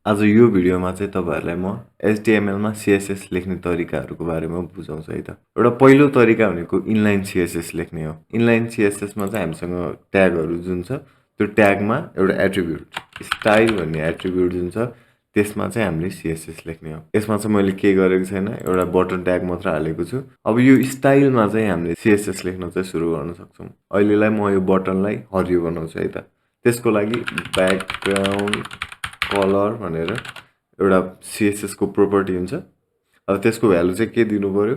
आज यो भिडियोमा चाहिँ तपाईहरुलाई म HTML मा CSS लेख्ने तरिकाहरुको बारेमा बुझाउँछु है त। एउटा पहिलो तरिका भनेको इनलाइन CSS लेख्ने हो। इनलाइन CSS मा चाहिँ हामीसँग ट्यागहरु जुन छ त्यो ट्यागमा एउटा एट्रिब्युट स्टाइल भन्ने एट्रिब्युट जुन छ त्यसमा चाहिँ हामीले CSS लेख्ने हो। यसमा चाहिँ मैले के गरेको छैन, एउटा बटन ट्याग मात्र हालेको छु। अब यो स्टाइलमा चाहिँ हामीले CSS लेख्न चाहिँ सुरु गर्न सक्छौं। अहिलेलाई म यो बटनलाई हरियो बनाउँछु है त। त्यसको लागि ब्याकग्राउन्ड कलर भनेर एउटा CSS को प्रोपर्टी हुन्छ। अब त्यसको भ्यालु चाहिँ के दिनु पर्यो,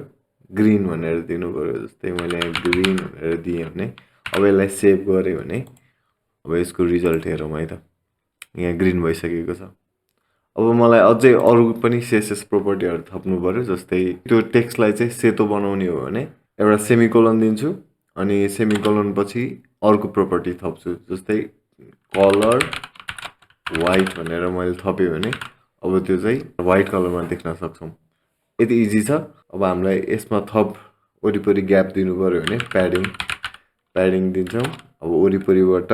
ग्रीन भनेर दिनु पर्यो। जस्तै मैले यहाँ ग्रीन भनेर दिए भने अब यसलाई सेभ गरे भने अब यसको रिजल्ट हेरौँ है त। यहाँ ग्रीन भइसकेको छ। अब मलाई अझै अरु पनि CSS प्रोपर्टीहरु थप्नु पर्यो। जस्तै त्यो टेक्स्टलाई चाहिँ सेतो बनाउने हो भने एउटा सेमिकोलन दिन्छु अनि सेमिकोलन पछि अर्को प्रोपर्टी थप्छु। जस्तै कलर व्हाइट भनेर मैले थपे भने अब त्यो चाहिँ व्हाइट कलरमा देख्न सक्छौं। यति इजी छ। अब हामीलाई यसमा थप वरिपरि ग्याप दिनु पर्यो भने प्याडिङ दिन्छौं। अब वरिपरिबाट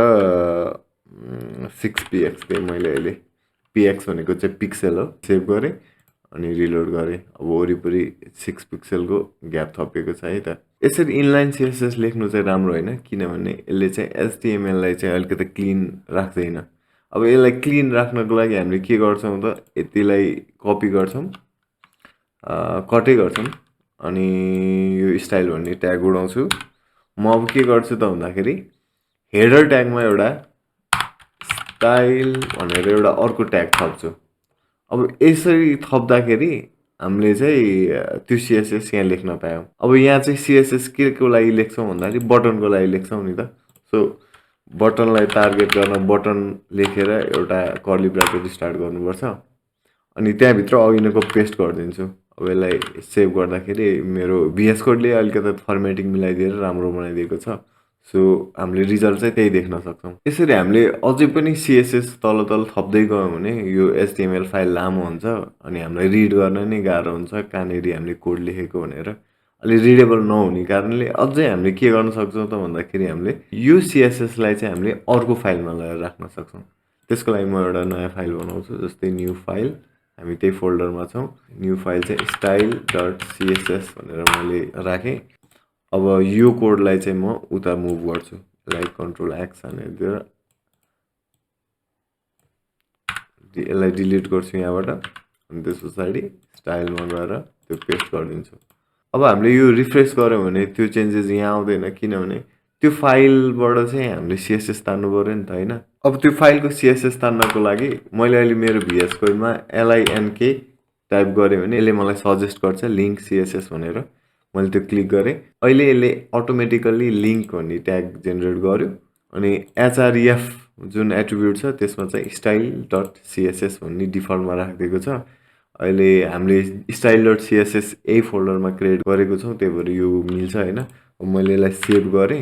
6px दिए मैले अहिले। px भनेको चाहिँ पिक्सेल हो। सेभ गरे अनि रिलोड गरे। अब वरिपरि 6 पिक्सेलको ग्याप थपेको छ है त। यसरी इनलाइन CSS लेख्नु चाहिँ राम्रो हैन, किनभने यसले चाहिँ HTML लाई चाहिँ अलिकति क्लीन राख्दैन। अब यसलाई क्लीन राख्नको लागि हामीले के गर्छौं त, यतिलाई कपी गर्छौं, कटै गर्छौं अनि यो स्टाइल भन्ने ट्याग उडाउँछु। म अब के गर्छु त भन्दाखेरि हेडर ट्यागमा एउटा स्टाइल भनेर एउटा अर्को ट्याग थप्छु। अब यसरी थप्दाखेरि हामीले चाहिँ त्यो CSS यहाँ लेख्न पायौं। अब यहाँ चाहिँ CSS के को लागि लेख्छौं भन्दाखेरि बटनको लागि लेख्छौं नि त। सो बटनलाई टार्गेट गर्न बटन लेखेर एउटा कर्ली ब्राकेट स्टार्ट गर्नुपर्छ अनि त्यहाँ भित्र अघिनको पेस्ट गर्दिन्छु। अब यसलाई सेभ गर्दाखेरि मेरो VS कोडले अलिकति फर्मेटिङ मिलाइदिएर राम्रो बनाइदिएको छ। सो हामीले रिजल्ट चाहिँ त्यही देख्न सक्छौं। यसरी हामीले अझै पनि CSS तल थप्दै गयौं भने यो HTML फाइल लामो हुन्छ अनि हामीलाई रिड गर्न नै गाह्रो हुन्छ कहाँनेरि हामीले कोड लेखेको भनेर। अलि रिडेबल नहुने कारणले अझै हामीले के गर्न सक्छौं त भन्दाखेरि हामीले यो CSS लाई चाहिँ हामीले अर्को फाइलमा लगेर राख्न सक्छौं। त्यसको लागि म एउटा नयाँ फाइल बनाउँछु। जस्तै न्यू फाइल, हामी त्यही फोल्डरमा छौं। न्यू फाइल चाहिँ style.css भनेर मैले राखे। अब यो कोडलाई चाहिँ म उता मुभ गर्छु। यसलाई कन्ट्रोल एक्स हानेर दिएर यसलाई डिलिट गर्छु यहाँबाट अनि त्यसपछि स्टाइलमा गएर त्यो पेस्ट गरिदिन्छु। अब हामीले यो रिफ्रेश गर्यौं भने त्यो चेन्जेस यहाँ आउँदैन, किनभने त्यो फाइलबाट चाहिँ हामीले CSS तान्नु पर्यो नि त हैन। अब त्यो फाइलको CSS तान्नको लागि मैले अहिले मेरो VS कोडमा link टाइप गरे भने यसले मलाई सजेस्ट गर्छ लिंक CSS भनेर। मैले त्यो क्लिक गरे। अहिले यसले अटोमेटिकली लिंक भन्ने ट्याग जेनेरेट गर्यो अनि href जुन एट्रिब्युट छ त्यसमा चाहिँ style.css भन्ने डिफल्टमा राखिदिएको छ। अहिले हामीले style.css यही फोल्डरमा क्रिएट गरेको छौं, त्यही भएर यो मिल्छ हैन। अब मैले यसलाई सेभ गरे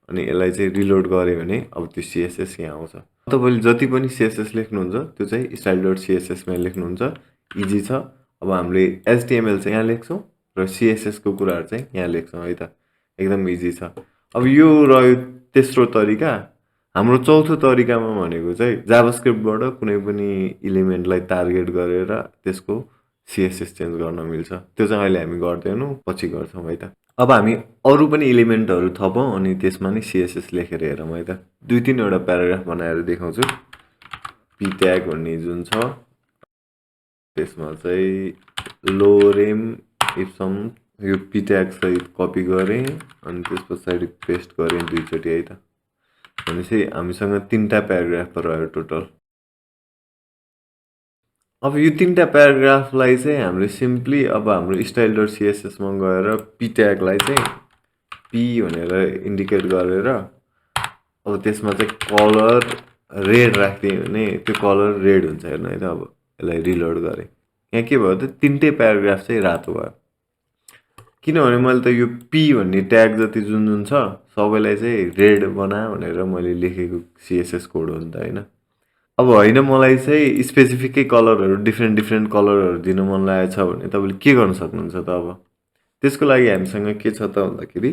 अनि यसलाई चाहिँ रिलोड गरे भने अब त्यो CSS यहाँ आउँछ। तपाईले जति पनि CSS लेख्नुहुन्छ त्यो चाहिँ style.css मा लेख्नुहुन्छ। इजी छ। अब हामीले HTML चाहिँ यहाँ लेख्छौं र CSS को कुराहरु चाहिँ यहाँ लेख्छौं है त। एकदम इजी छ। अब यो रह्यो तेस्रो तरिका। हाम्रो चौथो तरिकामा भनेको चाहिँ जावास्क्रिप्टबाट कुनै पनि एलिमेन्टलाई टार्गेट गरेर त्यसको CSS चेन्ज गर्न मिल्छ। त्यो चाहिँ अहिले हामी गर्दैनौं, पछि गर्छौं है त। अब हामी अरु पनि एलिमेन्टहरु थपौं अनि त्यसमा नि CSS लेखेर हेरौं है त। दुई तीन वटा प्याराग्राफ बनाएर देखाउँछु। p ट्याग भन्ने जुन छ त्यसमा चाहिँ लोरेम इप्सम यो p ट्याग सहित कपी गरे अनि त्यसपछि पेस्ट गरे दुई चोटी है त। भनेपछि हामीसँग तीनटा प्याराग्राफ रह्यो टोटल। अब यो तीनटा प्याराग्राफलाई चाहिँ हामीले सिम्पली अब हाम्रो style.css मा गएर p ट्यागलाई चाहिँ p भनेर इन्डिकेट गरेर अब त्यसमा चाहिँ कलर रेड राख्दिए भने त्यो कलर रेड हुन्छ हेर्नु है त। अब यसलाई रिलोड गरे। यहाँ के भयो त तीनटै प्याराग्राफ चाहिँ रातो भयो। किनभने मैले त यो p भन्ने ट्याग जति जुन छ सबैलाई चाहिँ रेड बना भनेर मैले लेखेको CSS कोड हो नि त हैन। अब हैन मलाई चाहिँ स्पेसिफिकै कलरहरु डिफरेन्ट कलरहरु दिन मन लागेछ भने तपाईले के गर्न सक्नुहुन्छ त अब त्यसको लागि हामीसँग के छ त भन्दाखेरि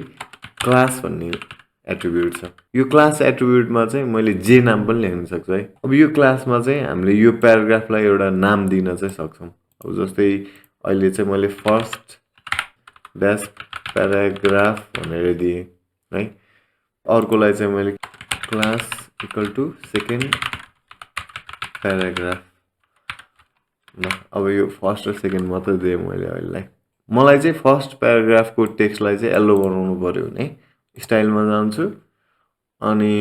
क्लास भन्ने एट्रिब्युट छ। यो क्लास एट्रिब्युटमा चाहिँ मैले जे नाम पनि लेख्न सक्छु है। अब यो क्लासमा चाहिँ हामीले यो प्याराग्राफलाई एउटा नाम दिन चाहिँ सक्छौँ। अब जस्तै अहिले चाहिँ मैले फर्स्ट ड्यास प्याराग्राफ भनेर दिएँ है। अर्कोलाई चाहिँ मैले class equal to second paragraph. ल अब यो फर्स्ट र सेकेन्ड मात्रै दिएँ मैले अहिलेलाई। मलाई चाहिँ फर्स्ट प्याराग्राफको टेक्स्टलाई चाहिँ येल्लो बनाउनु पऱ्यो भने स्टाइलमा जान्छु अनि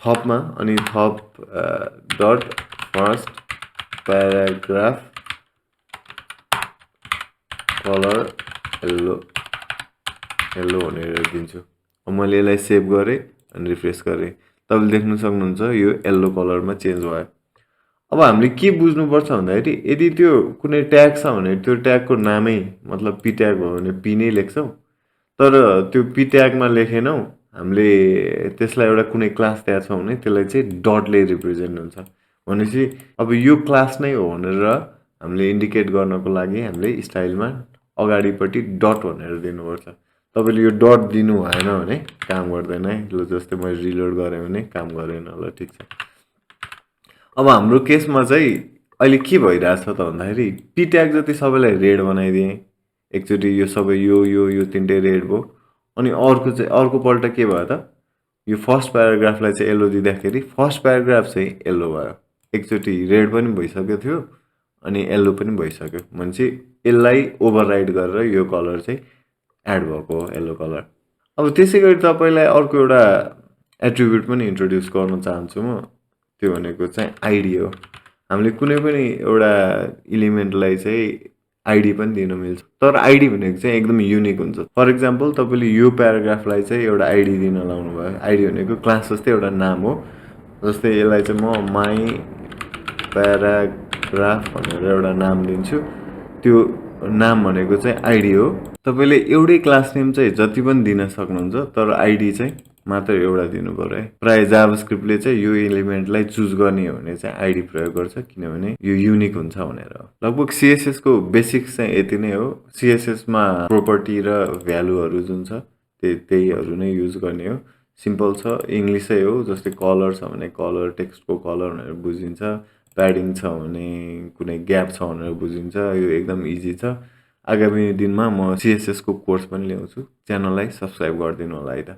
थपमा अनि थप dot first paragraph colour yellow भनेर दिन्छु। अब मैले यसलाई सेभ गरेँ अनि रिफ्रेस गरेँ। तपाईँले देख्न सक्नुहुन्छ यो येल्लो कलरमा चेन्ज भयो। अब हामीले के बुझ्नुपर्छ भन्दाखेरि यदि त्यो कुनै ट्याग छ भने त्यो ट्यागको नामै मतलब पी ट्याग हो भने पी नै लेख्छौँ। तर त्यो पी ट्यागमा लेखेनौँ हामीले त्यसलाई एउटा कुनै क्लास दिएको छौँ भने त्यसलाई चाहिँ डटले रिप्रेजेन्ट हुन्छ। भनेपछि अब यो क्लास नै हो भनेर हामीले इन्डिकेट गर्नको लागि हामीले स्टाइलमा अगाडिपट्टि डट भनेर दिनुपर्छ। तपाईँले यो डट दिनु भएन भने काम गर्दैन है। ल जस्तै मैले रिलोड गरेँ भने काम गरेन। ल ठिक छ। अब हाम्रो केसमा चाहिँ अहिले के भइरहेछ त भन्दाखेरि पी ट्याग जति सबैलाई रेड बनाइदिएँ। एकचोटि यो सबै यो तिनटै रेड भयो। अनि अर्कोपल्ट के भयो त यो फर्स्ट प्याराग्राफलाई चाहिँ येल्लो दिँदाखेरि फर्स्ट प्याराग्राफ चाहिँ येल्लो भयो। एकचोटि रेड पनि भइसकेको थियो अनि येल्लो पनि भइसक्यो। भनेपछि यसलाई ओभरराइड गरेर यो कलर चाहिँ एड भएको हो येल्लो कलर। अब त्यसै गरी तपाईँलाई अर्को एउटा एट्रिब्युट पनि इन्ट्रोड्युस गर्न चाहन्छु म। त्यो भनेको चाहिँ आइडी हो। हामीले कुनै पनि एउटा इलिमेन्टलाई चाहिँ आइडी पनि दिन मिल्छ। तर आइडी भनेको चाहिँ एकदम युनिक हुन्छ। फर इक्जाम्पल तपाईँले यो प्याराग्राफलाई चाहिँ एउटा आइडी दिन लाउनु भयो। आइडी भनेको क्लास जस्तै एउटा नाम हो। जस्तै यसलाई चाहिँ म माई प्याराग्राफ भनेर एउटा नाम दिन्छु। त्यो नाम भनेको चाहिँ आइडी हो। तपाईँले एउटै क्लास नेम चाहिँ जति पनि दिन सक्नुहुन्छ तर आइडी चाहिँ मात्र एउटा दिनु पर्यो है। प्राय जाभास्क्रिप्टले चाहिँ यो एलिमेन्टलाई चुज गर्ने हो भने चाहिँ आइडी प्रयोग गर्छ किनभने यो युनिक हुन्छ भनेर। लगभग सीएसएस को बेसिक्स चाहिँ यति नै हो। सीएसएस मा प्रोपर्टी र भ्यालुहरू जुन छ त्यहीहरू नै युज गर्ने हो। सिम्पल छ, इङ्ग्लिसै हो। जस्तै कलर छ भने कलर टेक्स्टको कलर भनेर बुझिन्छ। प्याडिङ छ भने कुनै ग्याप छ भनेर बुझिन्छ। यो एकदम इजी छ। आगामी दिनमा म सीएसएस को कोर्स पनि ल्याउँछु। च्यानललाई सब्स्क्राइब गरिदिनु होला है त।